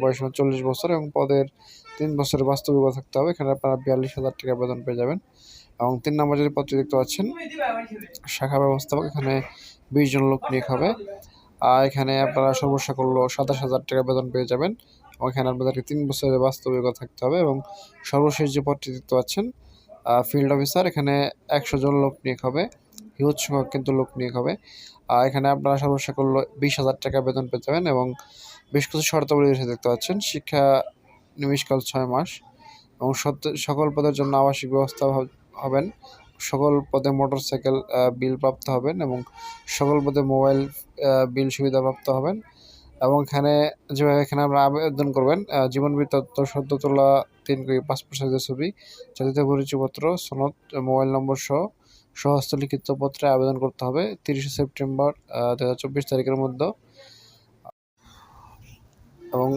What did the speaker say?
বয়সসীমা 40 বছর এবং পদের 3 বছরের বাস্তবিকতা থাকতে হবে। এখানে আপনারা 42,000 টাকা বেতন পেয়ে যাবেন। এবং 3 নম্বর যে পদটি দেখতে পাচ্ছেন শাখা ব্যবস্থাপক, এখানে 20 জন লোক নিয়োগ হবে। আর এখানে আপনারা সর্বোচ্চ করলো 27,000 টাকা বেতন পেয়ে যাবেন। এবং এখানে আপনাদেরকে 3 বছরের বাস্তবিকতা থাকতে হবে। এবং সর্বশেষ যে পদটি দেখতে পাচ্ছেন ফিল্ড অফিসার, এখানে 100 জন লোক নিয়োগ হবে, হিউজ সংখ্যক কিন্তু লোক নিয়োগ হবে। এখানে আপনারা সর্বোচ্চ করলো 20,000 টাকা বেতন পেয়ে যাবেন। এবং বেশ কিছু শর্তাবলী দেখতে পাচ্ছেন, শিক্ষা নিবিষ্কাল 6 মাস এবং সকল পদের জন্য আবাসিক ব্যবস্থা হবেন, সকল পদে মোটরসাইকেল বিল প্রাপ্ত হবেন এবং সকল পদে মোবাইল বিল সুবিধা প্রাপ্ত হবেন। এবং যেভাবে এখানে আমরা আবেদন করবেন, জীবন বৃত্তান্ত, সদ্য তোলা 3 কপি পাসপোর্ট সাইজের ছবি, জাতীয় পরিচয়পত্র, সনদ, মোবাইল নম্বর সহ স্বহস্তলিখিত পত্রে আবেদন করতে হবে 30 সেপ্টেম্বর 2024 তারিখের মধ্যে। এবং